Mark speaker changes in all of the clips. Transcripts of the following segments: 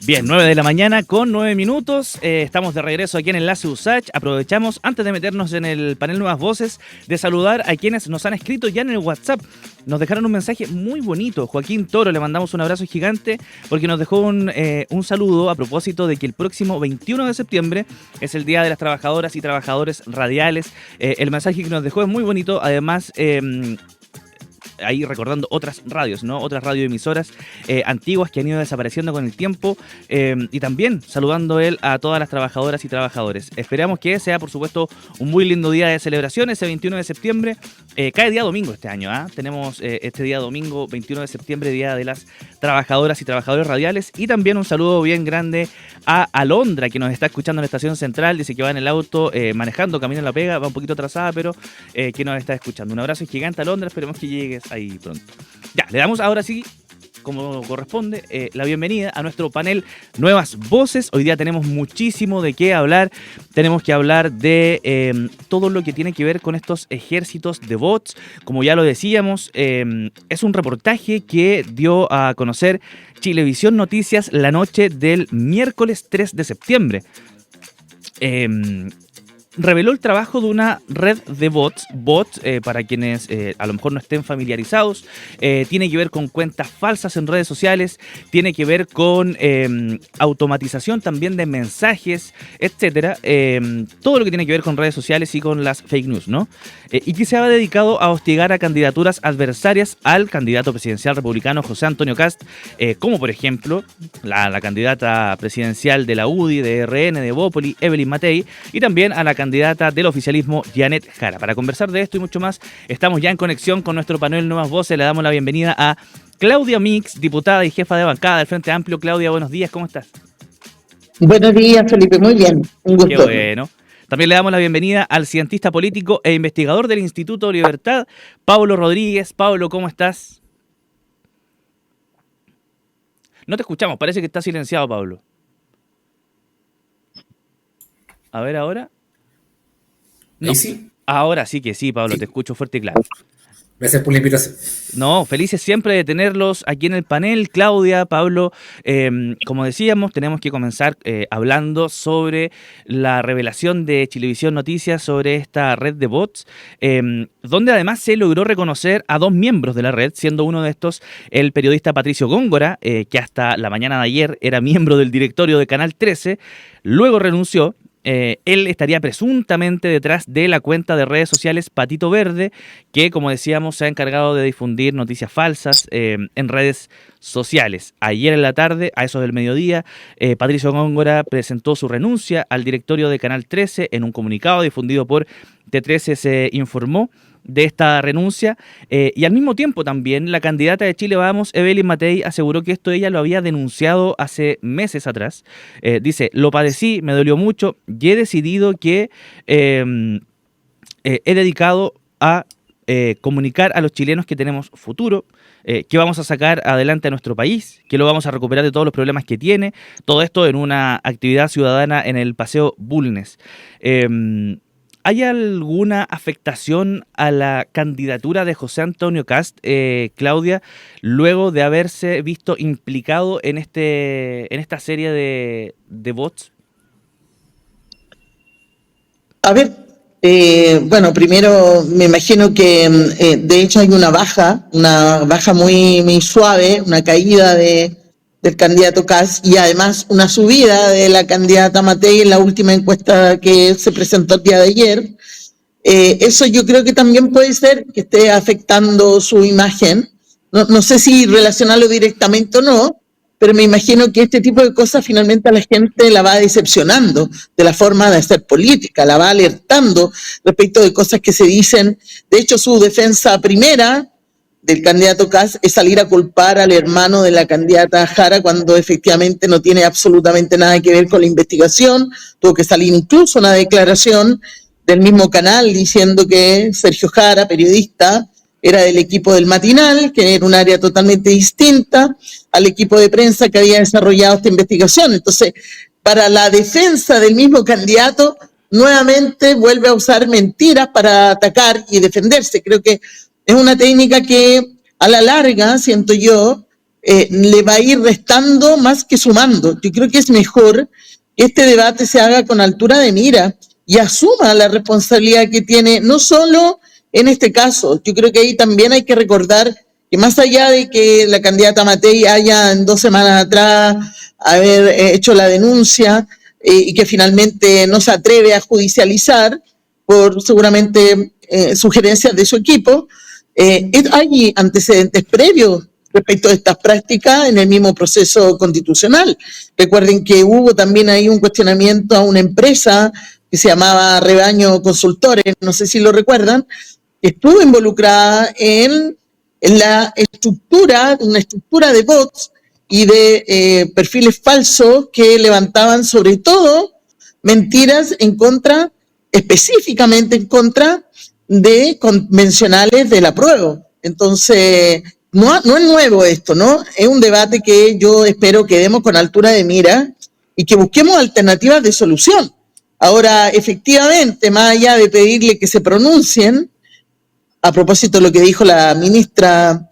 Speaker 1: Bien, 9 de la mañana con 9 minutos. Estamos de regreso aquí en Enlace USACH. Aprovechamos, antes de meternos en el panel Nuevas Voces, de saludar a quienes nos han escrito ya en el WhatsApp. Nos dejaron un mensaje muy bonito. Joaquín Toro, le mandamos un abrazo gigante porque nos dejó un saludo a propósito de que el próximo 21 de septiembre es el Día de las Trabajadoras y Trabajadores Radiales. El mensaje que nos dejó es muy bonito. Además, ahí recordando otras radios, ¿no? Otras radioemisoras antiguas que han ido desapareciendo con el tiempo, y también saludando él a todas las trabajadoras y trabajadores. Esperamos que sea, por supuesto, un muy lindo día de celebración, ese 21 de septiembre. Cae día domingo este año, ¿ah? Tenemos este día domingo, 21 de septiembre, Día de las Trabajadoras y Trabajadores Radiales. Y también un saludo bien grande a Alondra, que nos está escuchando en la estación central. Dice que va en el auto manejando, camino a la pega, va un poquito atrasada, pero que nos está escuchando. Un abrazo gigante, Alondra, esperemos que llegues ahí pronto. Ya, le damos ahora sí, como corresponde, la bienvenida a nuestro panel Nuevas Voces. Hoy día tenemos muchísimo de qué hablar. Tenemos que hablar de todo lo que tiene que ver con estos ejércitos de bots. Como ya lo decíamos, es un reportaje que dio a conocer Chilevisión Noticias la noche del miércoles 3 de septiembre. Reveló el trabajo de una red de bots, para quienes a lo mejor no estén familiarizados, tiene que ver con cuentas falsas en redes sociales, tiene que ver con automatización también de mensajes, etcétera, todo lo que tiene que ver con redes sociales y con las fake news, ¿no? Y que se ha dedicado a hostigar a candidaturas adversarias al candidato presidencial republicano José Antonio Kast, como por ejemplo la candidata presidencial de la UDI, de RN, de Bópoli, Evelyn Matei, y también a la candidata del oficialismo, Janet Jara. Para conversar de esto y mucho más, estamos ya en conexión con nuestro panel Nuevas Voces. Le damos la bienvenida a Claudia Mix, diputada y jefa de bancada del Frente Amplio. Claudia, buenos días, ¿cómo estás?
Speaker 2: Buenos días, Felipe, muy bien, un gusto.
Speaker 1: Qué bueno. También le damos la bienvenida al cientista político e investigador del Instituto Libertad, Pablo Rodríguez. Pablo, ¿cómo estás? No te escuchamos, parece que está silenciado, Pablo. A ver, ahora. No.
Speaker 3: Sí.
Speaker 1: Ahora sí que sí, Pablo, sí. Te escucho fuerte y claro.
Speaker 3: Gracias por la invitación.
Speaker 1: No, felices siempre de tenerlos aquí en el panel. Claudia, Pablo, como decíamos, tenemos que comenzar hablando sobre la revelación de Chilevisión Noticias sobre esta red de bots, donde además se logró reconocer a dos miembros de la red, siendo uno de estos el periodista Patricio Góngora, que hasta la mañana de ayer era miembro del directorio de Canal 13, luego renunció. Él estaría presuntamente detrás de la cuenta de redes sociales Patito Verde, que, como decíamos, se ha encargado de difundir noticias falsas en redes sociales. Ayer en la tarde, a eso del mediodía, Patricio Góngora presentó su renuncia al directorio de Canal 13. En un comunicado difundido por T13 se informó de esta renuncia, y al mismo tiempo también la candidata de Chile Vamos, Evelyn Matei, aseguró que esto ella lo había denunciado hace meses atrás. Dice, lo padecí, me dolió mucho y he decidido que he dedicado a comunicar a los chilenos que tenemos futuro, que vamos a sacar adelante a nuestro país, que lo vamos a recuperar de todos los problemas que tiene, todo esto en una actividad ciudadana en el Paseo Bulnes. ¿Hay alguna afectación a la candidatura de José Antonio Kast, Claudia, luego de haberse visto implicado en esta serie de bots?
Speaker 2: A ver, bueno, primero me imagino que de hecho hay una baja muy, muy suave, una caída del candidato Kast y además una subida de la candidata Matei en la última encuesta que se presentó el día de ayer. Eso yo creo que también puede ser que esté afectando su imagen. No sé si relacionarlo directamente o no, pero me imagino que este tipo de cosas finalmente a la gente la va decepcionando de la forma de hacer política, la va alertando respecto de cosas que se dicen. De hecho, su defensa primera del candidato Kast es salir a culpar al hermano de la candidata Jara cuando efectivamente no tiene absolutamente nada que ver con la investigación. Tuvo que salir incluso una declaración del mismo canal diciendo que Sergio Jara, periodista, era del equipo del Matinal, que era un área totalmente distinta al equipo de prensa que había desarrollado esta investigación. Entonces, para la defensa del mismo candidato, nuevamente vuelve a usar mentiras para atacar y defenderse. Creo que es una técnica que a la larga, siento yo, le va a ir restando más que sumando. Yo creo que es mejor que este debate se haga con altura de mira y asuma la responsabilidad que tiene, no solo en este caso. Yo creo que ahí también hay que recordar que más allá de que la candidata Matei haya en 2 semanas atrás haber hecho la denuncia y que finalmente no se atreve a judicializar por seguramente sugerencias de su equipo, hay antecedentes previos respecto a estas prácticas en el mismo proceso constitucional. Recuerden que hubo también ahí un cuestionamiento a una empresa que se llamaba Rebaño Consultores, no sé si lo recuerdan, que estuvo involucrada en la estructura, una estructura de bots y de perfiles falsos que levantaban sobre todo mentiras en contra, específicamente en contra de convencionales del apruebo. Entonces, no es nuevo esto, ¿no? Es un debate que yo espero que demos con altura de mira y que busquemos alternativas de solución. Ahora, efectivamente, más allá de pedirle que se pronuncien, a propósito de lo que dijo la ministra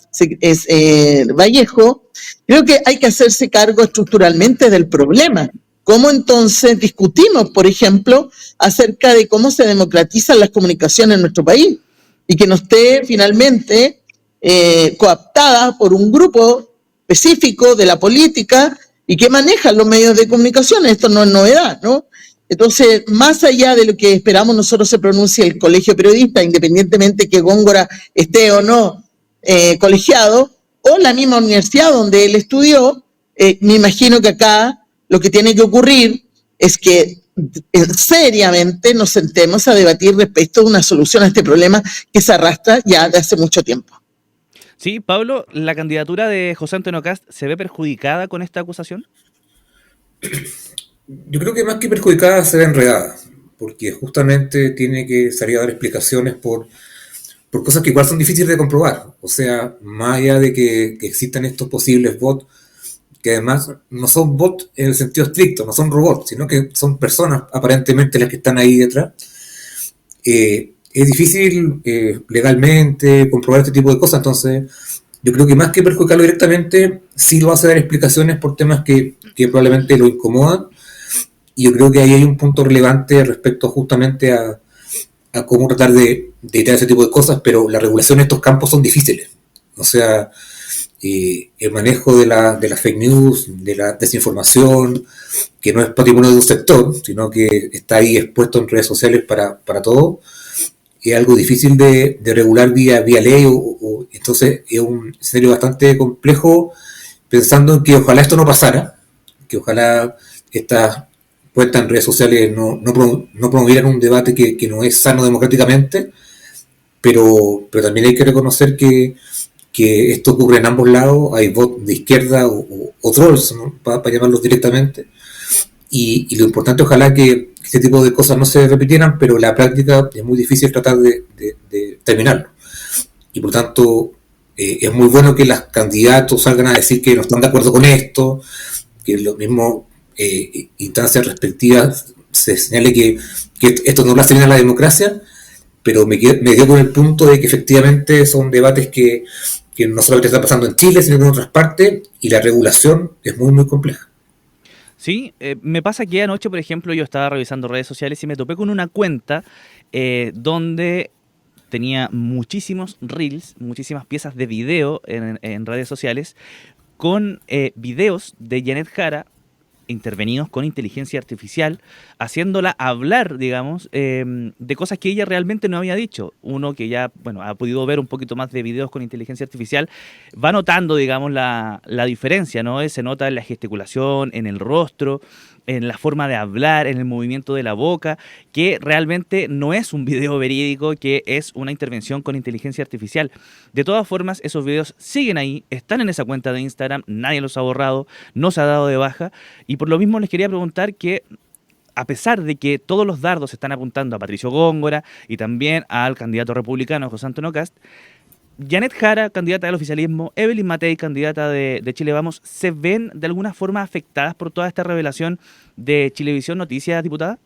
Speaker 2: Vallejo, creo que hay que hacerse cargo estructuralmente del problema. ¿Cómo entonces discutimos, por ejemplo, acerca de cómo se democratizan las comunicaciones en nuestro país? Y que no esté finalmente cooptada por un grupo específico de la política y que maneja los medios de comunicación. Esto no es novedad, ¿no? Entonces, más allá de lo que esperamos nosotros se pronuncie el colegio periodista, independientemente que Góngora esté o no colegiado, o la misma universidad donde él estudió, me imagino que acá lo que tiene que ocurrir es que seriamente nos sentemos a debatir respecto de una solución a este problema que se arrastra ya de hace mucho tiempo.
Speaker 1: Sí, Pablo, ¿la candidatura de José Antonio Kast se ve perjudicada con esta acusación?
Speaker 3: Yo creo que más que perjudicada se ve enredada, porque justamente tiene que salir a dar explicaciones por cosas que igual son difíciles de comprobar. O sea, más allá de que existan estos posibles bots, que además no son bots en el sentido estricto, no son robots, sino que son personas aparentemente las que están ahí detrás. Es difícil legalmente comprobar este tipo de cosas, entonces yo creo que más que perjudicarlo directamente, sí lo hace dar explicaciones por temas que probablemente lo incomodan, y yo creo que ahí hay un punto relevante respecto justamente a cómo tratar de evitar ese tipo de cosas, pero la regulación en estos campos son difíciles. O sea, el manejo de la fake news, de la desinformación, que no es patrimonio de un sector, sino que está ahí expuesto en redes sociales para todo, es algo difícil de regular vía ley, entonces es un escenario bastante complejo, pensando en que ojalá esto no pasara, que ojalá estas cuentas en redes sociales no promovieran un debate que no es sano democráticamente, pero también hay que reconocer que esto ocurre en ambos lados, hay bots de izquierda o trolls, ¿no? para llamarlos directamente, y lo importante ojalá que este tipo de cosas no se repitieran, pero en la práctica es muy difícil tratar de terminarlo. Y por tanto, es muy bueno que los candidatos salgan a decir que no están de acuerdo con esto, que los mismos instancias respectivas se señale que esto no le hace bien a la democracia, pero me quedo con el punto de que efectivamente son debates que no solamente están pasando en Chile, sino en otras partes, y la regulación es muy, muy compleja.
Speaker 1: Sí, me pasa que anoche, por ejemplo, yo estaba revisando redes sociales y me topé con una cuenta donde tenía muchísimos reels, muchísimas piezas de video en redes sociales, con videos de Janet Jara intervenidos con inteligencia artificial, haciéndola hablar, digamos, de cosas que ella realmente no había dicho. Uno que ya, bueno, ha podido ver un poquito más de videos con inteligencia artificial, va notando, digamos, la diferencia, ¿no? Se nota en la gesticulación, en el rostro, en la forma de hablar, en el movimiento de la boca, que realmente no es un video verídico, que es una intervención con inteligencia artificial. De todas formas, esos videos siguen ahí, están en esa cuenta de Instagram, nadie los ha borrado, no se ha dado de baja, y por lo mismo les quería preguntar que, a pesar de que todos los dardos están apuntando a Patricio Góngora y también al candidato republicano José Antonio Kast, Janet Jara, candidata del oficialismo, Evelyn Matei, candidata de Chile Vamos, ¿se ven de alguna forma afectadas por toda esta revelación de Chilevisión Noticias, diputada?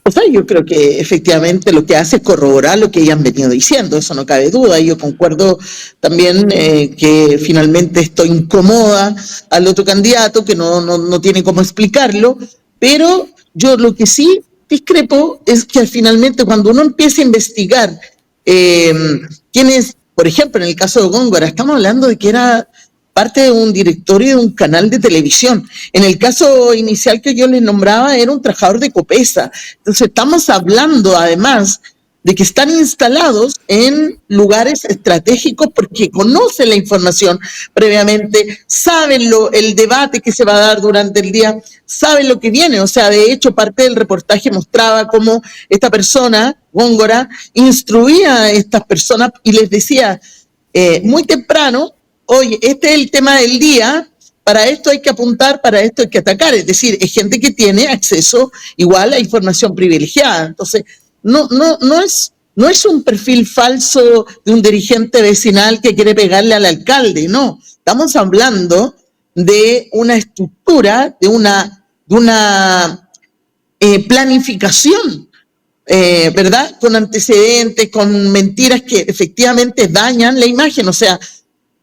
Speaker 2: O sea, yo creo que efectivamente lo que hace es corroborar lo que ellos han venido diciendo, eso no cabe duda. Y yo concuerdo también que finalmente esto incomoda al otro candidato, que no tiene cómo explicarlo, pero yo lo que sí discrepo es que finalmente cuando uno empieza a investigar eh, quién es, por ejemplo, en el caso de Góngora, estamos hablando de que era parte de un directorio de un canal de televisión. En el caso inicial que yo les nombraba, era un trabajador de Copesa. Entonces, estamos hablando, además, de que están instalados en lugares estratégicos porque conocen la información previamente, saben el debate que se va a dar durante el día, saben lo que viene. O sea, de hecho, parte del reportaje mostraba cómo esta persona, Góngora, instruía a estas personas y les decía muy temprano: oye, este es el tema del día, para esto hay que apuntar, para esto hay que atacar. Es decir, es gente que tiene acceso igual a información privilegiada. Entonces, no es un perfil falso de un dirigente vecinal que quiere pegarle al alcalde, no. Estamos hablando de una estructura, de una planificación, ¿verdad? Con antecedentes, con mentiras que efectivamente dañan la imagen. O sea,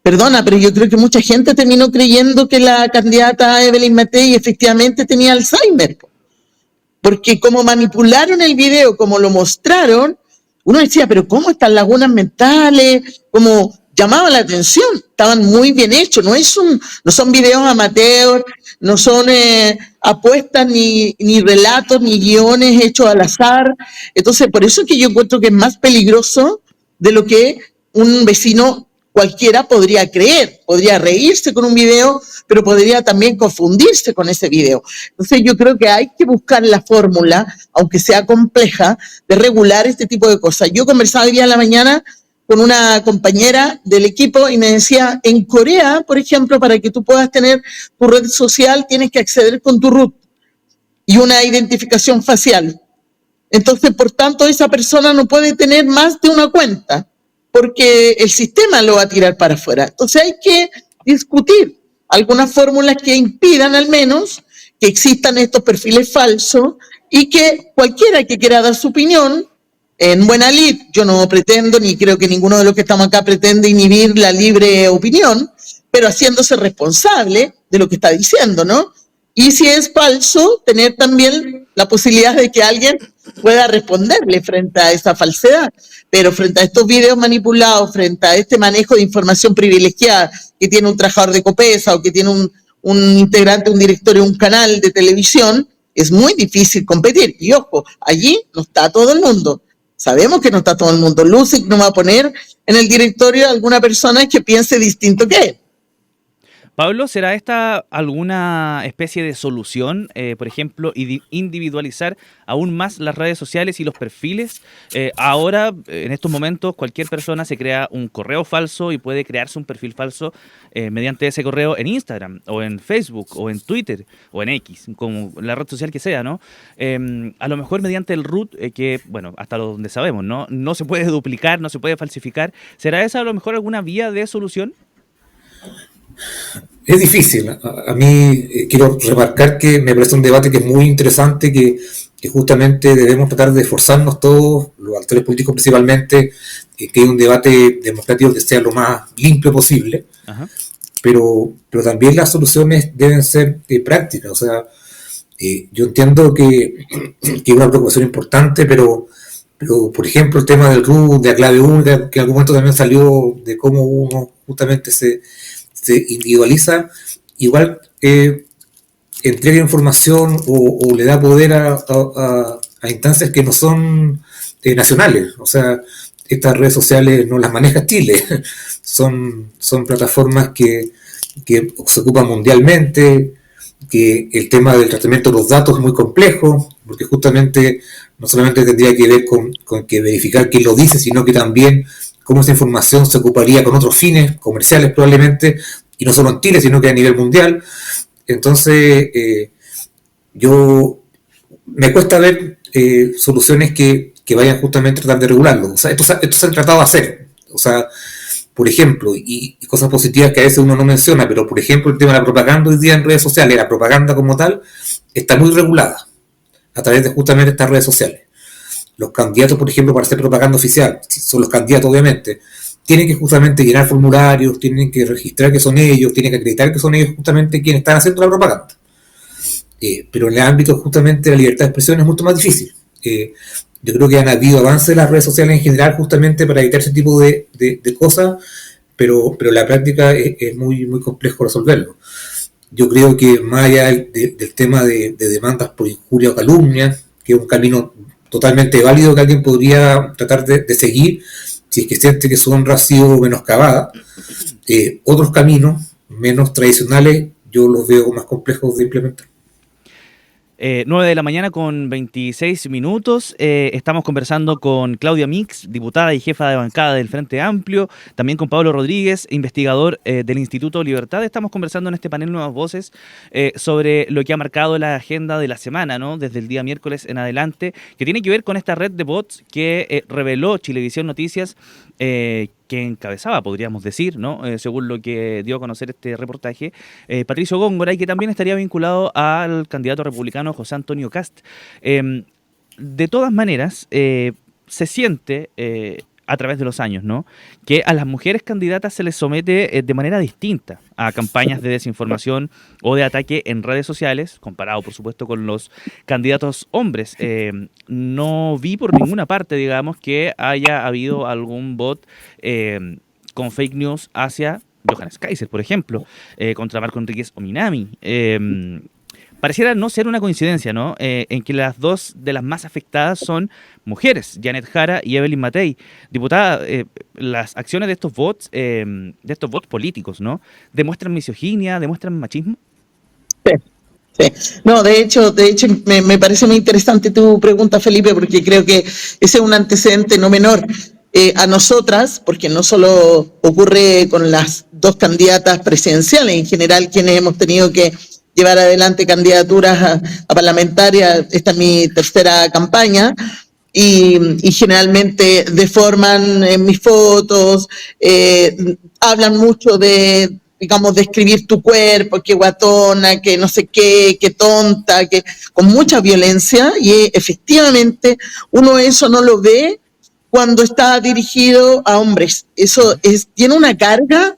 Speaker 2: perdona, pero yo creo que mucha gente terminó creyendo que la candidata Evelyn Matei efectivamente tenía Alzheimer, porque como manipularon el video, como lo mostraron, uno decía, pero ¿cómo estas lagunas mentales? Como llamaba la atención, estaban muy bien hechos, no son videos amateur, no son apuestas ni relatos ni guiones hechos al azar. Entonces, por eso es que yo encuentro que es más peligroso de lo que un vecino cualquiera podría creer, podría reírse con un video, pero podría también confundirse con ese video. Entonces yo creo que hay que buscar la fórmula, aunque sea compleja, de regular este tipo de cosas. Yo conversaba hoy día en la mañana con una compañera del equipo y me decía, en Corea, por ejemplo, para que tú puedas tener tu red social, tienes que acceder con tu root y una identificación facial. Entonces, por tanto, esa persona no puede tener más de una cuenta, porque el sistema lo va a tirar para afuera. Entonces hay que discutir algunas fórmulas que impidan al menos que existan estos perfiles falsos y que cualquiera que quiera dar su opinión, en buena lid, yo no pretendo, ni creo que ninguno de los que estamos acá pretende inhibir la libre opinión, pero haciéndose responsable de lo que está diciendo, ¿no? Y si es falso, tener también la posibilidad de que alguien pueda responderle frente a esa falsedad. Pero frente a estos videos manipulados, frente a este manejo de información privilegiada que tiene un trabajador de Copesa o que tiene un integrante de un directorio de un canal de televisión, es muy difícil competir. Y ojo, allí no está todo el mundo. Sabemos que no está todo el mundo. Lucic no va a poner en el directorio a alguna persona que piense distinto que él.
Speaker 1: Pablo, ¿será esta alguna especie de solución? Por ejemplo, individualizar aún más las redes sociales y los perfiles. Ahora, en estos momentos, cualquier persona se crea un correo falso y puede crearse un perfil falso mediante ese correo en Instagram, o en Facebook, o en Twitter, o en X, como la red social que sea, ¿no? A lo mejor mediante el root, que, bueno, hasta donde sabemos, ¿no? No se puede duplicar, no se puede falsificar. ¿Será esa a lo mejor alguna vía de solución?
Speaker 3: Es difícil. A mí quiero remarcar que me parece un debate que es muy interesante, que justamente debemos tratar de esforzarnos todos, los actores políticos principalmente, que hay un debate democrático que sea lo más limpio posible. Ajá. Pero también las soluciones deben ser prácticas. O sea, yo entiendo que es una preocupación importante, pero por ejemplo el tema del RUT, de la clave única, que en algún momento también salió de cómo uno justamente se individualiza, igual entrega información o le da poder a instancias que no son nacionales. O sea, estas redes sociales no las maneja Chile, son plataformas que se ocupan mundialmente, que el tema del tratamiento de los datos es muy complejo, porque justamente no solamente tendría que ver con que verificar quién lo dice, sino que también cómo esa información se ocuparía con otros fines comerciales probablemente, y no solo en Chile, sino que a nivel mundial. Entonces, me cuesta ver soluciones que vayan justamente a tratar de regularlo. O sea, esto se ha tratado de hacer. O sea, por ejemplo, y cosas positivas que a veces uno no menciona, pero por ejemplo el tema de la propaganda hoy día en redes sociales, la propaganda como tal, está muy regulada. a través de justamente estas redes sociales. Los candidatos, por ejemplo, para hacer propaganda oficial, si son los candidatos obviamente, tienen que justamente llenar formularios, tienen que registrar que son ellos, tienen que acreditar que son ellos justamente quienes están haciendo la propaganda. Pero en el ámbito justamente de la libertad de expresión es mucho más difícil. Yo creo que han habido avances en las redes sociales en general justamente para evitar ese tipo de cosas, pero la práctica es muy, muy complejo resolverlo. Yo creo que más allá del tema de demandas por injuria o calumnia, que es un camino totalmente válido que alguien podría tratar de seguir, si es que siente que su honra ha sido menoscabada, otros caminos menos tradicionales yo los veo más complejos de implementar.
Speaker 1: 9 de la mañana con 26 minutos. Estamos conversando con Claudia Mix, diputada y jefa de bancada del Frente Amplio, también con Pablo Rodríguez, investigador del Instituto Libertad. Estamos conversando en este panel Nuevas Voces sobre lo que ha marcado la agenda de la semana, ¿no? Desde el día miércoles en adelante, que tiene que ver con esta red de bots que reveló Chilevisión Noticias, que encabezaba, podríamos decir, ¿no? Según lo que dio a conocer este reportaje, Patricio Góngora, y que también estaría vinculado al candidato republicano José Antonio Kast. De todas maneras, se siente a través de los años, ¿no?, que a las mujeres candidatas se les somete de manera distinta a campañas de desinformación o de ataque en redes sociales, comparado, por supuesto, con los candidatos hombres. No vi por ninguna parte, digamos, que haya habido algún bot con fake news hacia Johannes Kaiser, por ejemplo, contra Marco Enríquez o Minami. Pareciera no ser una coincidencia, ¿no?, en que las dos de las más afectadas son mujeres, Janet Jara y Evelyn Matei. Diputada, las acciones de estos bots políticos, ¿no?, ¿demuestran misoginia, demuestran machismo?
Speaker 2: Sí. Sí. No, de hecho me parece muy interesante tu pregunta, Felipe, porque creo que ese es un antecedente no menor. A nosotras, porque no solo ocurre con las dos candidatas presidenciales, en general quienes hemos tenido que llevar adelante candidaturas a parlamentarias, esta es mi tercera campaña, y generalmente deforman mis fotos, hablan mucho de, digamos, describir tu cuerpo, que guatona, que no sé qué, que tonta, que con mucha violencia, y efectivamente uno eso no lo ve cuando está dirigido a hombres. Eso tiene una carga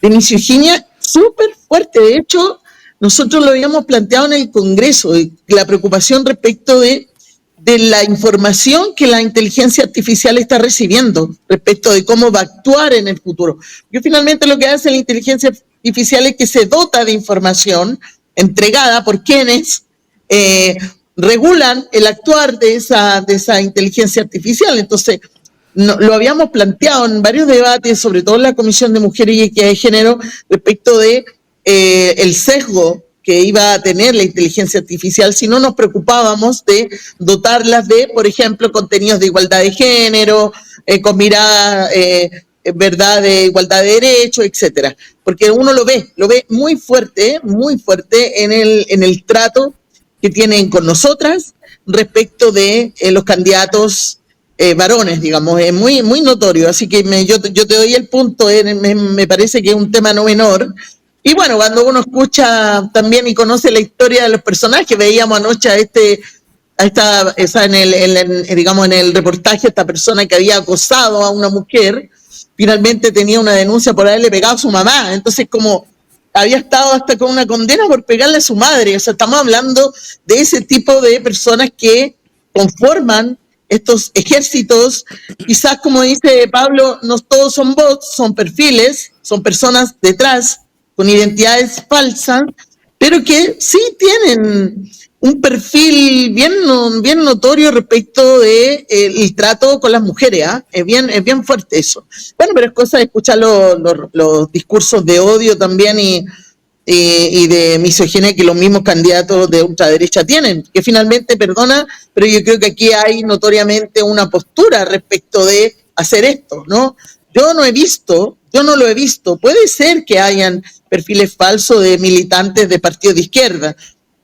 Speaker 2: de misoginia súper fuerte. De hecho, nosotros lo habíamos planteado en el Congreso, la preocupación respecto de la información que la inteligencia artificial está recibiendo, respecto de cómo va a actuar en el futuro. Porque finalmente lo que hace la inteligencia artificial es que se dota de información entregada por quienes regulan el actuar de esa inteligencia artificial. Entonces, lo habíamos planteado en varios debates, sobre todo en la Comisión de Mujeres y Equidad de Género, respecto de el sesgo que iba a tener la inteligencia artificial si no nos preocupábamos de dotarlas de, por ejemplo, contenidos de igualdad de género, con mirada, verdad, de igualdad de derechos, etcétera. Porque uno lo ve muy fuerte en el trato que tienen con nosotras respecto de los candidatos varones, digamos, es muy, muy notorio. Así que yo te doy el punto, me parece que es un tema no menor. Y bueno, cuando uno escucha también y conoce la historia de los personajes, veíamos anoche en el reportaje, esta persona que había acosado a una mujer, finalmente tenía una denuncia por haberle pegado a su mamá. Entonces, como había estado hasta con una condena por pegarle a su madre. O sea, estamos hablando de ese tipo de personas que conforman estos ejércitos. Quizás, como dice Pablo, no todos son bots, son perfiles, son personas detrás con identidades falsas, pero que sí tienen un perfil bien notorio respecto de el trato con las mujeres, ¿eh? Es bien fuerte eso. Bueno, pero es cosa de escuchar los discursos de odio también y de misoginia que los mismos candidatos de ultraderecha tienen, que finalmente, perdona, pero yo creo que aquí hay notoriamente una postura respecto de hacer esto, ¿no? Yo no lo he visto. Puede ser que hayan perfiles falsos de militantes de partidos de izquierda,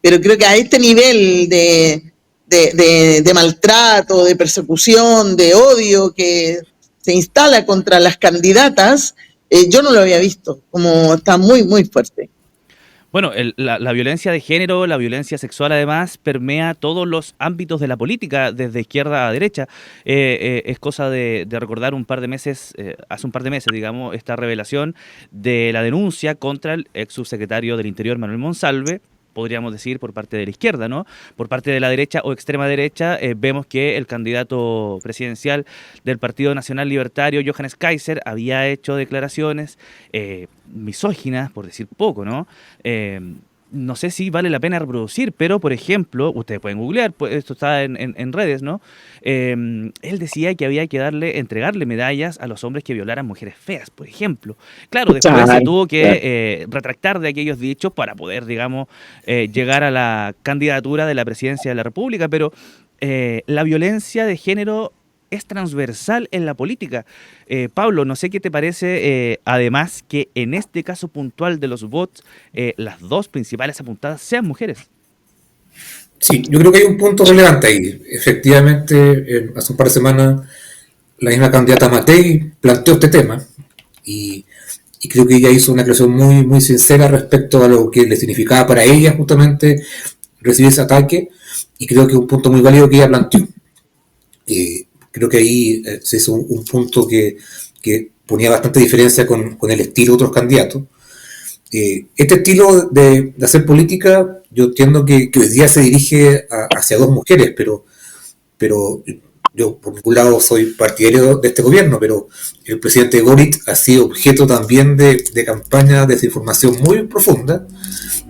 Speaker 2: pero creo que a este nivel de maltrato, de persecución, de odio que se instala contra las candidatas, yo no lo había visto, como está muy, muy fuerte.
Speaker 1: Bueno, la violencia de género, la violencia sexual además permea todos los ámbitos de la política, desde izquierda a derecha. Es cosa de recordar hace un par de meses, digamos, esta revelación de la denuncia contra el ex subsecretario del Interior, Manuel Monsalve, podríamos decir, por parte de la izquierda, ¿no? Por parte de la derecha o extrema derecha, vemos que el candidato presidencial del Partido Nacional Libertario, Johannes Kaiser, había hecho declaraciones misóginas, por decir poco, ¿no? No sé si vale la pena reproducir, pero, por ejemplo, ustedes pueden googlear, pues, esto está en redes, ¿no? Él decía que había que entregarle medallas a los hombres que violaran mujeres feas, por ejemplo. Claro, después se tuvo que retractar de aquellos dichos para poder, digamos, llegar a la candidatura de la presidencia de la República, pero la violencia de género es transversal en la política. Pablo, no sé qué te parece, además, que en este caso puntual de los bots, las dos principales apuntadas sean mujeres.
Speaker 3: Sí, yo creo que hay un punto relevante ahí. Efectivamente, hace un par de semanas la misma candidata Matei planteó este tema y creo que ella hizo una declaración muy, muy sincera respecto a lo que le significaba para ella justamente recibir ese ataque, y creo que es un punto muy válido que ella planteó. Creo que ahí se hizo un punto que ponía bastante diferencia con el estilo de otros candidatos. Este estilo de hacer política, yo entiendo que hoy día se dirige hacia dos mujeres, pero yo por un lado soy partidario de este gobierno, pero el presidente Boric ha sido objeto también de campaña de desinformación muy profunda,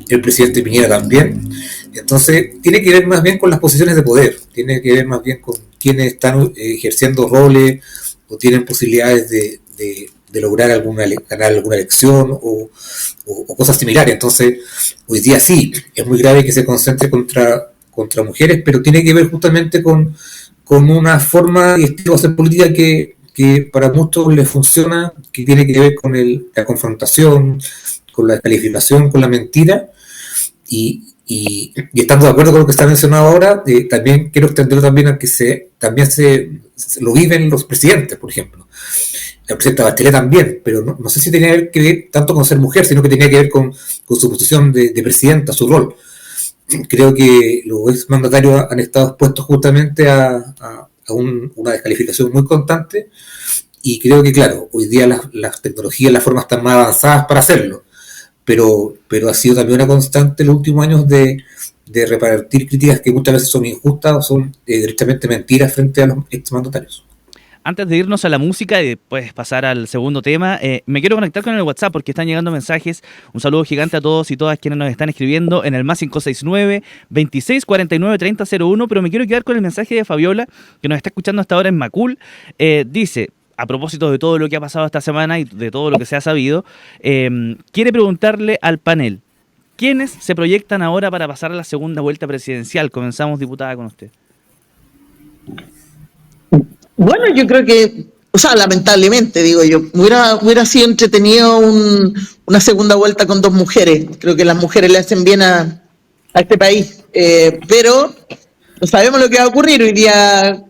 Speaker 3: el presidente Piñera también. Entonces tiene que ver más bien con las posiciones de poder, tiene que ver más bien con quienes están ejerciendo roles o tienen posibilidades de lograr ganar alguna elección o cosas similares. Entonces hoy día sí, es muy grave que se concentre contra mujeres, pero tiene que ver justamente con una forma y estilo de hacer política que para muchos les funciona, que tiene que ver con la confrontación, con la descalificación, con la mentira, y estando de acuerdo con lo que está mencionado ahora, también quiero extenderlo también a que también se lo viven los presidentes, por ejemplo. La presidenta Bachelet también, pero no sé si tenía que ver tanto con ser mujer, sino que tenía que ver con su posición de presidenta, su rol. Creo que los ex mandatarios han estado expuestos justamente a una descalificación muy constante, y creo que, claro, hoy día las tecnologías, las formas están más avanzadas para hacerlo, pero ha sido también una constante en los últimos años de repartir críticas que muchas veces son injustas o son directamente mentiras frente a los exmandatarios.
Speaker 1: Antes de irnos a la música y después pasar al segundo tema, me quiero conectar con el WhatsApp porque están llegando mensajes. Un saludo gigante a todos y todas quienes nos están escribiendo en el más 569-2649-3001, pero me quiero quedar con el mensaje de Fabiola, que nos está escuchando hasta ahora en Macul. Dice, a propósito de todo lo que ha pasado esta semana y de todo lo que se ha sabido, quiere preguntarle al panel, ¿quiénes se proyectan ahora para pasar a la segunda vuelta presidencial? Comenzamos, diputada, con usted.
Speaker 2: Bueno, yo creo que, o sea, lamentablemente, digo yo, hubiera sido entretenido una segunda vuelta con dos mujeres. Creo que las mujeres le hacen bien a este país. Pero no sabemos lo que va a ocurrir hoy día,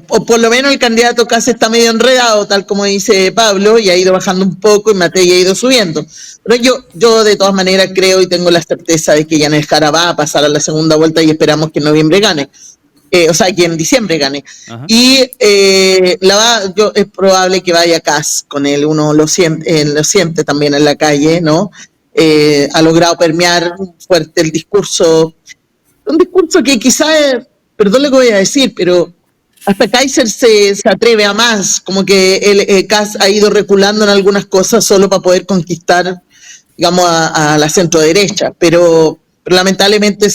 Speaker 2: o por lo menos el candidato casi está medio enredado, tal como dice Pablo, y ha ido bajando un poco y Matei ha ido subiendo. Pero yo de todas maneras creo y tengo la certeza de que Yanez Jara va a pasar a la segunda vuelta y esperamos que en noviembre gane. O sea, que en diciembre gane. Ajá. Y es probable que vaya Kast con él, uno lo siente también en la calle, ¿no? Ha logrado permear fuerte el discurso, un discurso que quizás, perdón lo que voy a decir, pero hasta Kaiser se atreve a más, como que Kast ha ido reculando en algunas cosas solo para poder conquistar, digamos, a la centro derecha, pero lamentablemente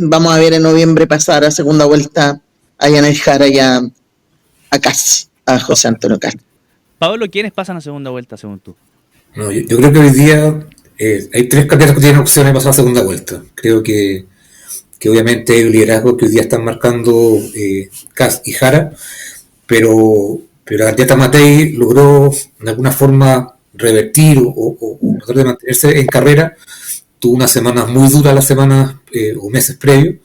Speaker 2: vamos a ver en noviembre pasar a segunda vuelta a Yanez Jara y a Kast, a José Antonio Kast.
Speaker 1: Pablo, ¿quiénes pasan a segunda vuelta según tú?
Speaker 3: No, yo creo que hoy día hay tres candidatos que tienen opciones de pasar a segunda vuelta. Creo que obviamente hay un liderazgo que hoy día están marcando Kast y Jara, pero la candidata Matei logró de alguna forma revertir o tratar de mantenerse en carrera. Tuvo unas semanas muy duras, las semanas o meses previos,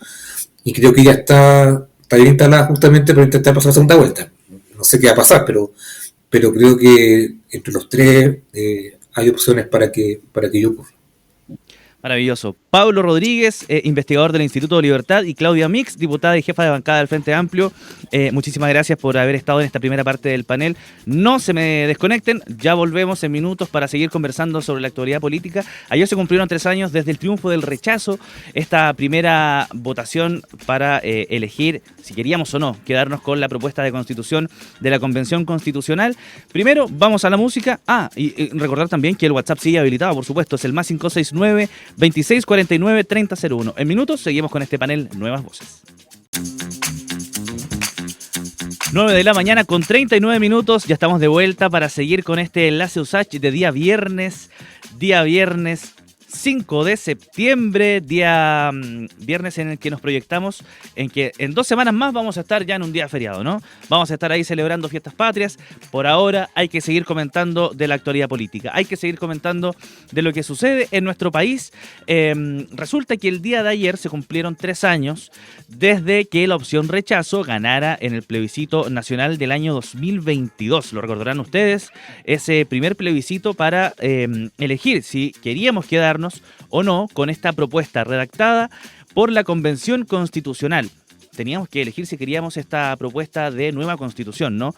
Speaker 3: y creo que ya está bien instalada justamente para intentar pasar la segunda vuelta. No sé qué va a pasar, pero creo que entre los tres hay opciones para que yo ocurra.
Speaker 1: Maravilloso. Pablo Rodríguez, investigador del Instituto de Libertad, y Claudia Mix, diputada y jefa de bancada del Frente Amplio. Muchísimas gracias por haber estado en esta primera parte del panel. No se me desconecten, ya volvemos en minutos para seguir conversando sobre la actualidad política. Ayer se cumplieron 3 años desde el triunfo del rechazo, esta primera votación para elegir si queríamos o no quedarnos con la propuesta de constitución de la Convención Constitucional. Primero, vamos a la música. Y recordar también que el WhatsApp sigue habilitado, por supuesto, es el más 569 2649 3001. En minutos seguimos con este panel Nuevas Voces. 9 de la mañana con 39 minutos. Ya estamos de vuelta para seguir con este enlace USACH de día viernes 5 de septiembre, día viernes en el que nos proyectamos en que en 2 semanas más vamos a estar ya en un día feriado, ¿no? Vamos a estar ahí celebrando fiestas patrias. Por ahora hay que seguir comentando de la actualidad política, hay que seguir comentando de lo que sucede en nuestro país. Resulta que el día de ayer se cumplieron 3 años desde que la opción rechazo ganara en el plebiscito nacional del año 2022. Lo recordarán ustedes, ese primer plebiscito para elegir si queríamos quedarnos o no con esta propuesta redactada por la Convención Constitucional. Teníamos que elegir si queríamos esta propuesta de nueva constitución, ¿no?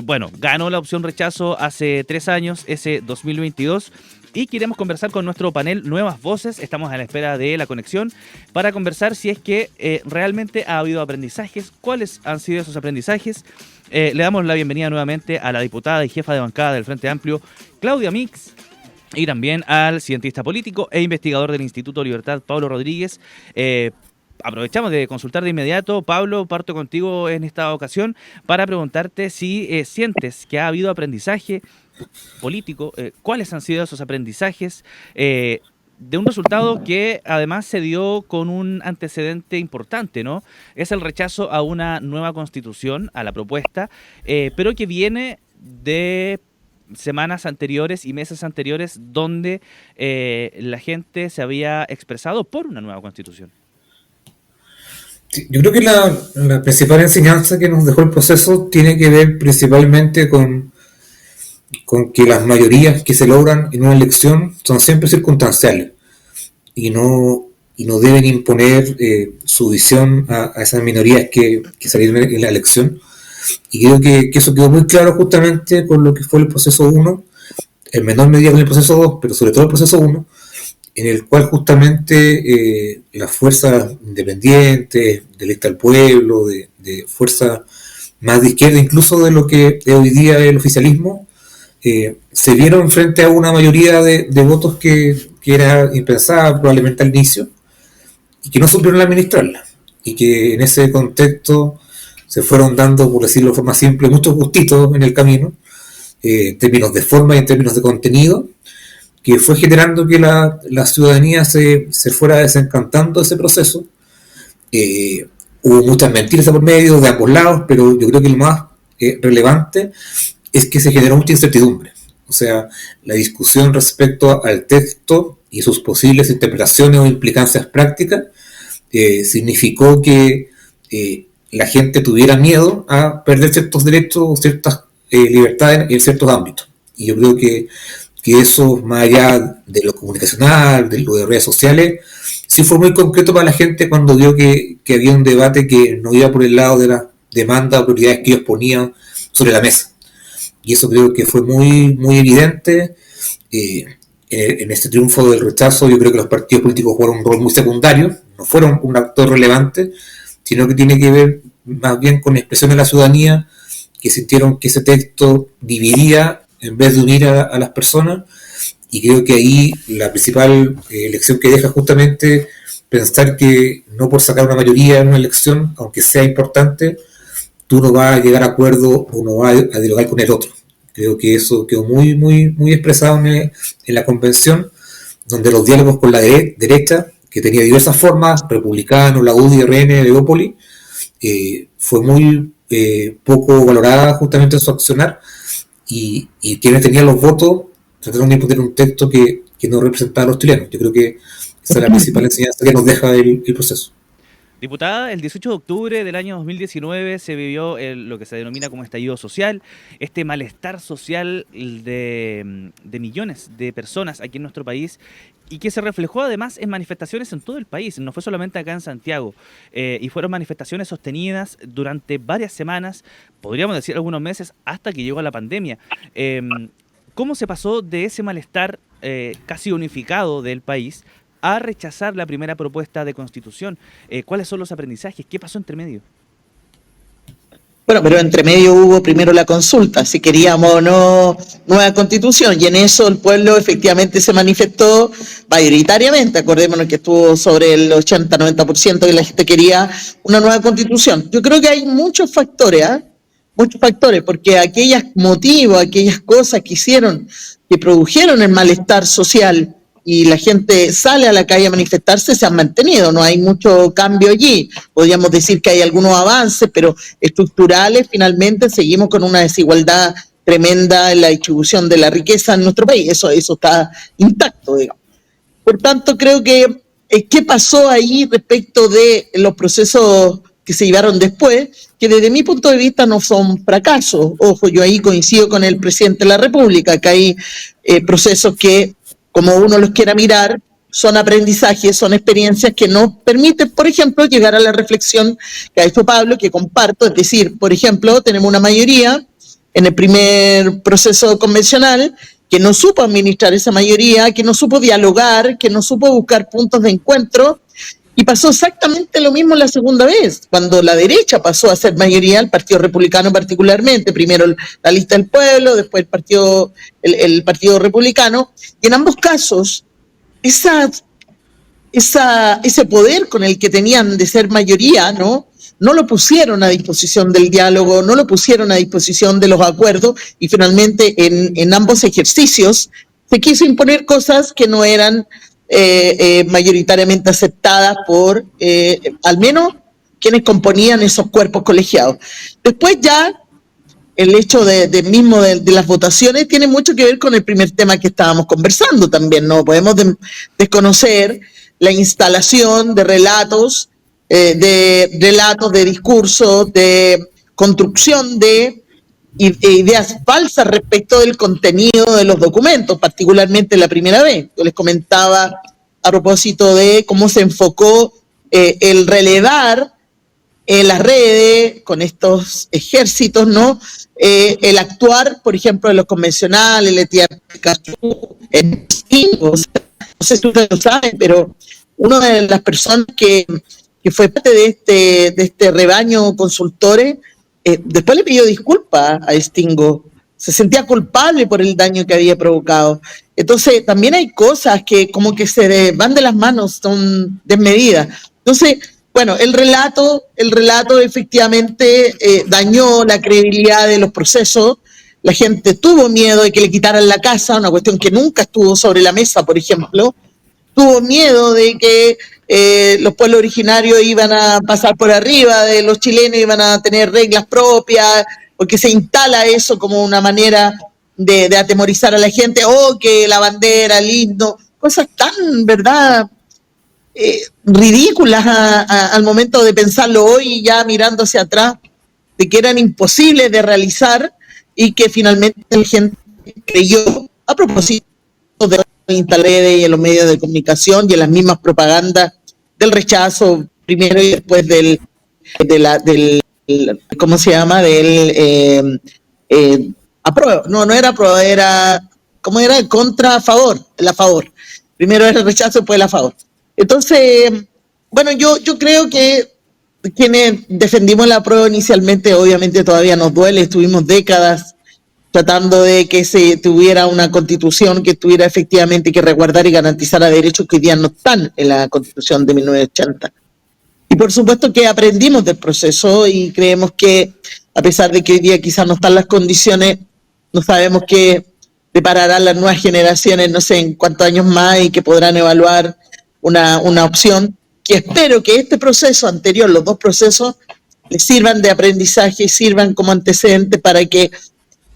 Speaker 1: Bueno, ganó la opción rechazo hace 3 años, ese 2022, y queremos conversar con nuestro panel Nuevas Voces. Estamos a la espera de la conexión para conversar si es que realmente ha habido aprendizajes, cuáles han sido esos aprendizajes. Le damos la bienvenida nuevamente a la diputada y jefa de bancada del Frente Amplio, Claudia Mix, y también al cientista político e investigador del Instituto de Libertad, Pablo Rodríguez. Aprovechamos de consultar de inmediato. Pablo, parto contigo en esta ocasión para preguntarte si sientes que ha habido aprendizaje político, cuáles han sido esos aprendizajes de un resultado que además se dio con un antecedente importante, ¿no? Es el rechazo a una nueva constitución, a la propuesta, pero que viene de semanas anteriores y meses anteriores donde la gente se había expresado por una nueva constitución.
Speaker 3: Sí, yo creo que la principal enseñanza que nos dejó el proceso tiene que ver principalmente con que las mayorías que se logran en una elección son siempre circunstanciales y no deben imponer su visión a esas minorías que salieron en la elección. Y creo que eso quedó muy claro justamente con lo que fue el proceso 1, en menor medida con el proceso 2, pero sobre todo el proceso 1, en el cual justamente las fuerzas independientes, de Electa al Pueblo, de fuerzas más de izquierda, incluso de lo que es hoy día el oficialismo, se vieron frente a una mayoría de votos que era impensada probablemente al inicio, y que no supieron administrarla, y que en ese contexto se fueron dando, por decirlo de forma simple, muchos gustitos en el camino, en términos de forma y en términos de contenido, que fue generando que la ciudadanía se fuera desencantando de ese proceso. Hubo muchas mentiras por medio de ambos lados, pero yo creo que lo más relevante es que se generó mucha incertidumbre. O sea, la discusión respecto al texto y sus posibles interpretaciones o implicancias prácticas significó que la gente tuviera miedo a perder ciertos derechos o ciertas libertades en ciertos ámbitos. Y yo creo que eso, más allá de lo comunicacional, de lo de redes sociales, sí fue muy concreto para la gente cuando vio que había un debate que no iba por el lado de las demandas o prioridades que ellos ponían sobre la mesa. Y eso creo que fue muy, muy evidente. En este triunfo del rechazo, yo creo que los partidos políticos jugaron un rol muy secundario, no fueron un actor relevante, sino que tiene que ver más bien con expresiones de la ciudadanía que sintieron que ese texto dividía en vez de unir a las personas, y creo que ahí la principal lección que deja justamente pensar que no por sacar una mayoría en una elección, aunque sea importante, tú no vas a llegar a acuerdo o no vas a dialogar con el otro. Creo que eso quedó muy, muy, muy expresado en la convención, donde los diálogos con la derecha, que tenía diversas formas, republicano, la UDI, RN, Leópoli, fue muy poco valorada justamente en su accionar, y quienes tenían los votos trataron de imponer un texto que no representaba a los chilenos. Yo creo que esa es la principal enseñanza que nos deja el proceso.
Speaker 1: Diputada, el 18 de octubre del año 2019 se vivió lo que se denomina como estallido social, este malestar social de millones de personas aquí en nuestro país y que se reflejó además en manifestaciones en todo el país, no fue solamente acá en Santiago, y fueron manifestaciones sostenidas durante varias semanas, podríamos decir algunos meses, hasta que llegó la pandemia. ¿Cómo se pasó de ese malestar casi unificado del país a rechazar la primera propuesta de constitución? ¿Cuáles son los aprendizajes? ¿Qué pasó entre medio?
Speaker 2: Bueno, pero entre medio hubo primero la consulta, si queríamos o no nueva constitución, y en eso el pueblo efectivamente se manifestó mayoritariamente. Acordémonos que estuvo sobre el 80-90% que la gente quería una nueva constitución. Yo creo que hay muchos factores, muchos factores, porque aquellos motivos, aquellas cosas que hicieron, que produjeron el malestar social, y la gente sale a la calle a manifestarse, se han mantenido, no hay mucho cambio allí. Podríamos decir que hay algunos avances, pero estructurales, finalmente seguimos con una desigualdad tremenda en la distribución de la riqueza en nuestro país. Eso está intacto, digamos. Por tanto, creo que ¿qué pasó ahí respecto de los procesos que se llevaron después? Que desde mi punto de vista no son fracasos. Ojo, yo ahí coincido con el presidente de la República, que hay procesos que, como uno los quiera mirar, son aprendizajes, son experiencias que nos permiten, por ejemplo, llegar a la reflexión que ha hecho Pablo, que comparto, es decir, por ejemplo, tenemos una mayoría en el primer proceso convencional que no supo administrar esa mayoría, que no supo dialogar, que no supo buscar puntos de encuentro, y pasó exactamente lo mismo la segunda vez, cuando la derecha pasó a ser mayoría, el Partido Republicano particularmente, primero la Lista del Pueblo, después el Partido Republicano, y en ambos casos ese poder con el que tenían de ser mayoría, no lo pusieron a disposición del diálogo, no lo pusieron a disposición de los acuerdos, y finalmente en ambos ejercicios se quiso imponer cosas que no eran mayoritariamente aceptadas por al menos quienes componían esos cuerpos colegiados. Después ya el hecho de las votaciones tiene mucho que ver con el primer tema que estábamos conversando también. No podemos desconocer la instalación de relatos, de discursos, de construcción de ideas falsas respecto del contenido de los documentos, particularmente la primera vez. Yo les comentaba a propósito de cómo se enfocó el relevar las redes con estos ejércitos, ¿no? El actuar, por ejemplo, de los convencionales, el no sé si ustedes lo saben, pero una de las personas que fue parte de este rebaño consultores, después le pidió disculpas a Stingo, se sentía culpable por el daño que había provocado. Entonces, también hay cosas que como que se van de las manos, son desmedidas. Entonces, bueno, el relato efectivamente dañó la credibilidad de los procesos. La gente tuvo miedo de que le quitaran la casa, una cuestión que nunca estuvo sobre la mesa, por ejemplo. Tuvo miedo de que los pueblos originarios iban a pasar por arriba de los chilenos, iban a tener reglas propias, porque se instala eso como una manera de atemorizar a la gente, que la bandera, el himno, cosas tan, ¿verdad?, ridículas al momento de pensarlo hoy, ya mirando hacia atrás, de que eran imposibles de realizar y que finalmente la gente creyó a propósito de las redes y en los medios de comunicación y en las mismas propagandas del rechazo primero y después del ¿cómo se llama? Del apruebo. No era apruebo, era ¿cómo era? Contra, a favor, a favor. Primero era el rechazo, después el a favor. Entonces, bueno, yo creo que quienes defendimos la apruebo inicialmente, obviamente todavía nos duele, estuvimos décadas tratando de que se tuviera una constitución que tuviera efectivamente que resguardar y garantizar derechos que hoy día no están en la constitución de 1980. Y por supuesto que aprendimos del proceso y creemos que, a pesar de que hoy día quizás no están las condiciones, no sabemos qué depararán las nuevas generaciones, no sé en cuántos años más, y que podrán evaluar una opción, que espero que este proceso anterior, los dos procesos, les sirvan de aprendizaje y sirvan como antecedente para que,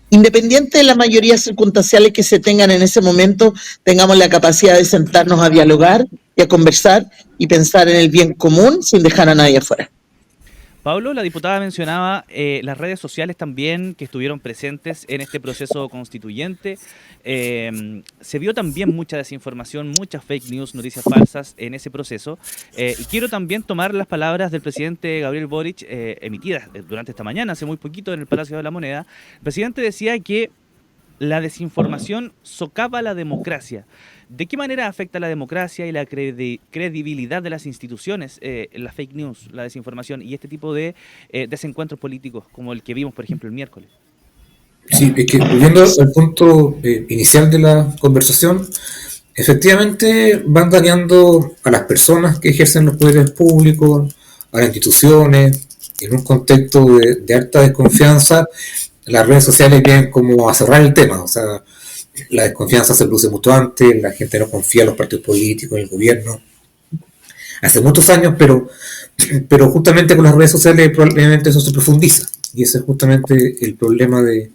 Speaker 2: independiente de las mayorías circunstanciales que se tengan en ese momento, tengamos la capacidad de sentarnos a dialogar y a conversar y pensar en el bien común sin dejar a nadie afuera.
Speaker 1: Pablo, la diputada mencionaba las redes sociales también que estuvieron presentes en este proceso constituyente. Se vio también mucha desinformación, muchas fake news, noticias falsas en ese proceso. Y quiero también tomar las palabras del presidente Gabriel Boric, emitidas durante esta mañana, hace muy poquito en el Palacio de la Moneda. El presidente decía que la desinformación socava la democracia. ¿De qué manera afecta la democracia y la credibilidad de las instituciones, la fake news, la desinformación y este tipo de desencuentros políticos como el que vimos, por ejemplo, el miércoles?
Speaker 3: Sí, es que volviendo al punto inicial de la conversación, efectivamente van dañando a las personas que ejercen los poderes públicos, a las instituciones, en un contexto de alta desconfianza. Las redes sociales vienen como a cerrar el tema, o sea, la desconfianza se produce mucho antes, la gente no confía en los partidos políticos, en el gobierno, hace muchos años, pero justamente con las redes sociales probablemente eso se profundiza, y ese es justamente el problema de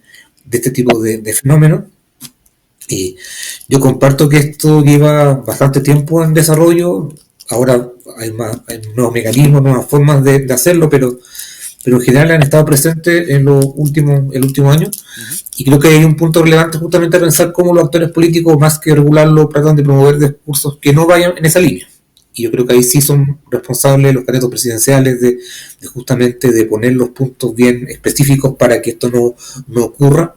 Speaker 3: este tipo de fenómenos. Y yo comparto que esto lleva bastante tiempo en desarrollo, ahora hay nuevos mecanismos, nuevas formas de hacerlo, pero en general han estado presentes en el último año. Y creo que hay un punto relevante justamente a pensar cómo los actores políticos, más que regularlo, tratan de promover discursos que no vayan en esa línea. Y yo creo que ahí sí son responsables los candidatos presidenciales de justamente de poner los puntos bien específicos para que esto no ocurra.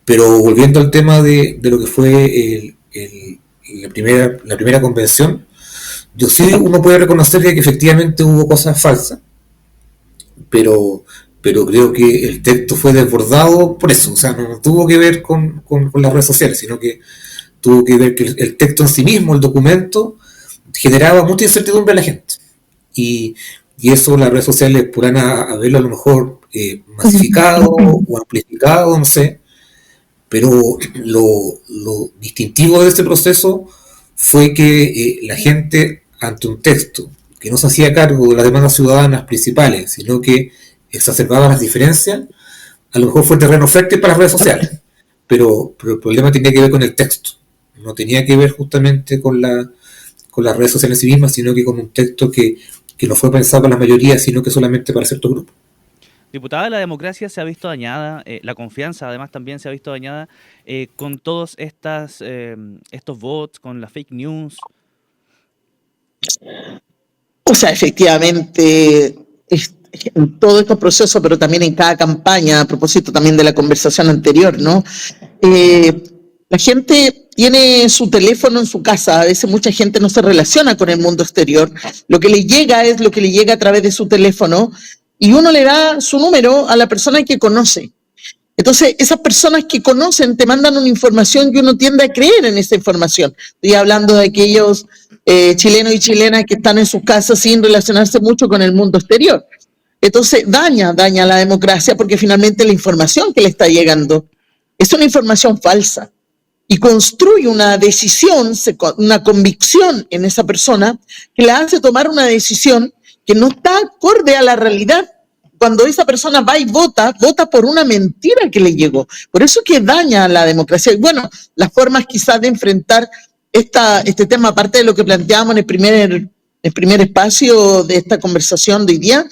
Speaker 3: Pero volviendo al tema de lo que fue la primera convención, yo sí uno puede reconocer que efectivamente hubo cosas falsas, pero creo que el texto fue desbordado por eso, o sea, no tuvo que ver con las redes sociales, sino que tuvo que ver que el texto en sí mismo, el documento, generaba mucha incertidumbre a la gente. Y eso las redes sociales podrán haberlo a lo mejor masificado o amplificado, no sé, pero lo distintivo de este proceso fue que la gente, ante un texto que no se hacía cargo de las demandas ciudadanas principales, sino que exacerbaba las diferencias, a lo mejor fue terreno fértil para las redes sociales, pero el problema tenía que ver con el texto, no tenía que ver justamente con las redes sociales en sí mismas, sino que con un texto que no fue pensado para la mayoría, sino que solamente para ciertos grupos.
Speaker 1: Diputada, la democracia se ha visto dañada, la confianza además también se ha visto dañada con todos estos bots, con las fake news.
Speaker 2: O sea, efectivamente, en todo este proceso, pero también en cada campaña, a propósito también de la conversación anterior, ¿no? La gente tiene su teléfono en su casa, a veces mucha gente no se relaciona con el mundo exterior, lo que le llega es lo que le llega a través de su teléfono, y uno le da su número a la persona que conoce. Entonces, esas personas que conocen te mandan una información y uno tiende a creer en esa información. Estoy hablando de aquellos chilenos y chilenas que están en sus casas sin relacionarse mucho con el mundo exterior. Entonces, daña la democracia porque finalmente la información que le está llegando es una información falsa y construye una decisión, una convicción en esa persona que la hace tomar una decisión que no está acorde a la realidad. Cuando esa persona va y vota por una mentira que le llegó. Por eso que daña a la democracia. Y bueno, las formas quizás de enfrentar este tema, aparte de lo que planteábamos en el primer espacio de esta conversación de hoy día,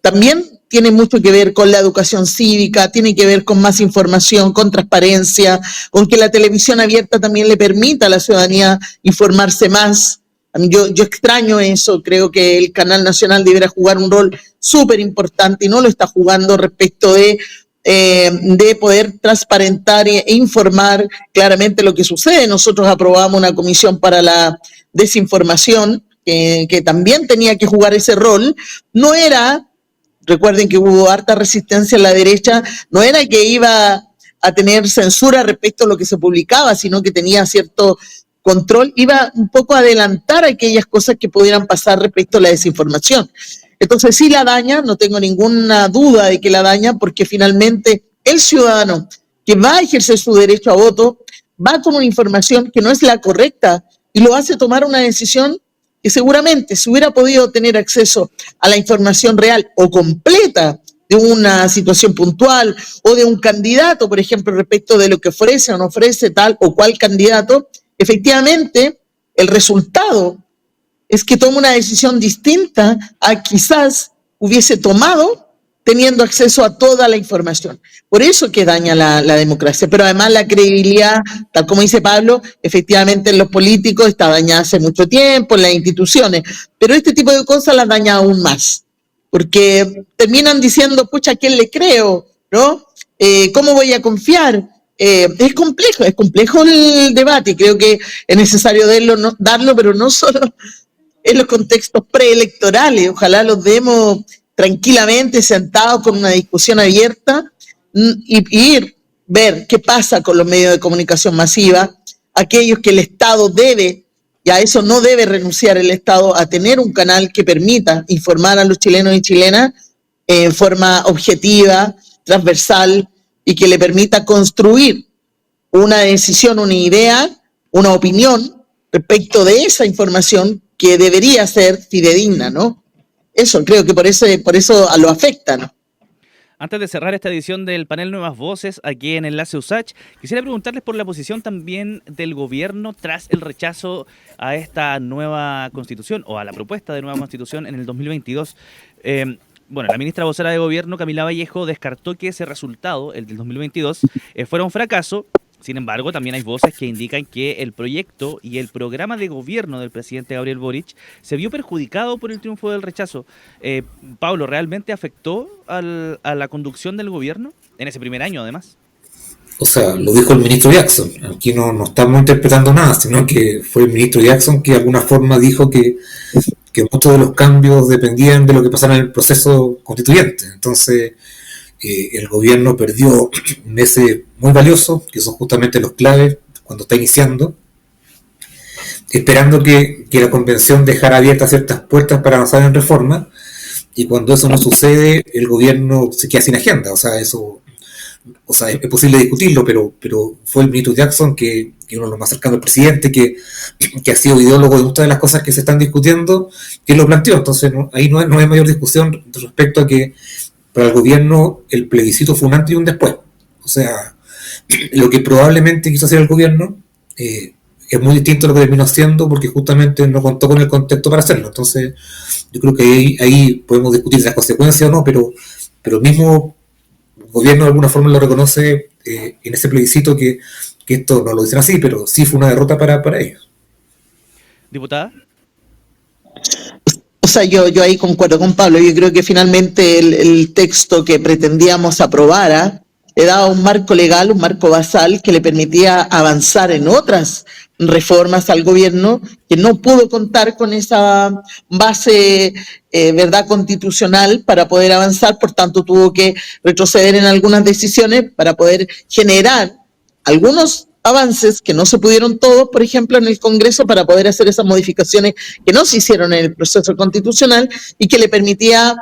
Speaker 2: también tiene mucho que ver con la educación cívica, tiene que ver con más información, con transparencia, con que la televisión abierta también le permita a la ciudadanía informarse más. Yo extraño eso, creo que el Canal Nacional debería jugar un rol súper importante y no lo está jugando respecto de poder transparentar e informar claramente lo que sucede. Nosotros aprobamos una comisión para la desinformación que también tenía que jugar ese rol. No era, recuerden que hubo harta resistencia en la derecha, no era que iba a tener censura respecto a lo que se publicaba, sino que tenía cierto control, iba un poco a adelantar aquellas cosas que pudieran pasar respecto a la desinformación. Entonces sí la daña, no tengo ninguna duda de que la daña, porque finalmente el ciudadano que va a ejercer su derecho a voto va con una información que no es la correcta y lo hace tomar una decisión que seguramente si hubiera podido tener acceso a la información real o completa de una situación puntual o de un candidato, por ejemplo, respecto de lo que ofrece o no ofrece tal o cual candidato, efectivamente el resultado es que toma una decisión distinta a quizás hubiese tomado teniendo acceso a toda la información. Por eso que daña la democracia, pero además la credibilidad, tal como dice Pablo, efectivamente en los políticos está dañada hace mucho tiempo, en las instituciones, pero este tipo de cosas las daña aún más, porque terminan diciendo, pucha, ¿a quién le creo? ¿No? ¿Cómo voy a confiar? Es complejo el debate, y creo que es necesario darlo, pero no solo en los contextos preelectorales, ojalá los demos tranquilamente sentados con una discusión abierta y ver qué pasa con los medios de comunicación masiva, aquellos que el Estado debe, y a eso no debe renunciar el Estado, a tener un canal que permita informar a los chilenos y chilenas en forma objetiva, transversal, y que le permita construir una decisión, una idea, una opinión respecto de esa información que debería ser fidedigna, ¿no? Eso, creo que por eso lo afecta, ¿no?
Speaker 1: Antes de cerrar esta edición del panel Nuevas Voces aquí en Enlace USACH, quisiera preguntarles por la posición también del gobierno tras el rechazo a esta nueva constitución o a la propuesta de nueva constitución en el 2022. Bueno, la ministra vocera de gobierno, Camila Vallejo, descartó que ese resultado, el del 2022, fuera un fracaso. Sin embargo, también hay voces que indican que el proyecto y el programa de gobierno del presidente Gabriel Boric se vio perjudicado por el triunfo del rechazo. Pablo, ¿realmente afectó a la conducción del gobierno en ese primer año, además?
Speaker 3: O sea, lo dijo el ministro Jackson. Aquí no estamos interpretando nada, sino que fue el ministro Jackson que de alguna forma dijo que muchos de los cambios dependían de lo que pasara en el proceso constituyente. Entonces, el gobierno perdió meses muy valiosos, que son justamente los claves cuando está iniciando, esperando que la convención dejara abiertas ciertas puertas para avanzar en reforma, y cuando eso no sucede, el gobierno se queda sin agenda. O sea, es posible discutirlo, pero fue el ministro Jackson, que uno de los más cercanos al presidente, que ha sido ideólogo de muchas de las cosas que se están discutiendo, que lo planteó. Entonces, ahí no hay mayor discusión respecto a que para el gobierno el plebiscito fue un antes y un después. O sea, lo que probablemente quiso hacer el gobierno es muy distinto a lo que terminó haciendo, porque justamente no contó con el contexto para hacerlo. Entonces, yo creo que ahí podemos discutir las consecuencias o no, pero el mismo gobierno de alguna forma lo reconoce en ese plebiscito, que esto no lo dicen así, pero sí fue una derrota para ellos.
Speaker 1: Diputada.
Speaker 2: O sea, yo ahí concuerdo con Pablo. Yo creo que finalmente el texto que pretendíamos aprobar le daba un marco legal, un marco basal que le permitía avanzar en otras reformas al gobierno, que no pudo contar con esa base verdad constitucional para poder avanzar, por tanto tuvo que retroceder en algunas decisiones para poder generar algunos avances que no se pudieron todos, por ejemplo, en el Congreso, para poder hacer esas modificaciones que no se hicieron en el proceso constitucional y que le permitía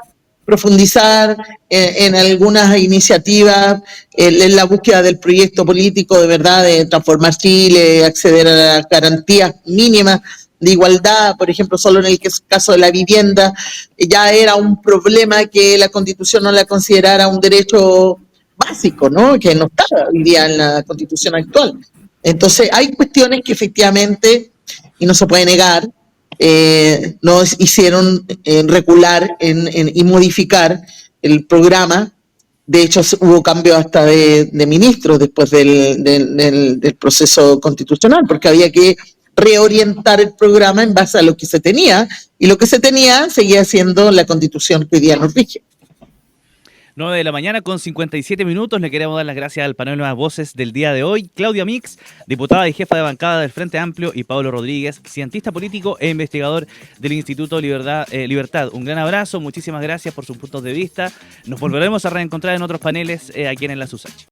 Speaker 2: profundizar en algunas iniciativas, en la búsqueda del proyecto político de verdad de transformar Chile, acceder a las garantías mínimas de igualdad. Por ejemplo, solo en el caso de la vivienda ya era un problema que la Constitución no la considerara un derecho básico, ¿no? Que no está hoy día en la Constitución actual. Entonces, hay cuestiones que efectivamente, y no se puede negar, nos hicieron recular y modificar el programa. De hecho, hubo cambios hasta de ministros después del proceso constitucional, porque había que reorientar el programa en base a lo que se tenía, y lo que se tenía seguía siendo la Constitución que hoy día nos rige.
Speaker 1: 9 de la mañana con 57 minutos. Le queremos dar las gracias al panel Nuevas Voces del día de hoy. Claudia Mix, diputada y jefa de bancada del Frente Amplio, y Pablo Rodríguez, cientista político e investigador del Instituto Libertad. Un gran abrazo, muchísimas gracias por sus puntos de vista. Nos volveremos a reencontrar en otros paneles aquí en Enlace USACH.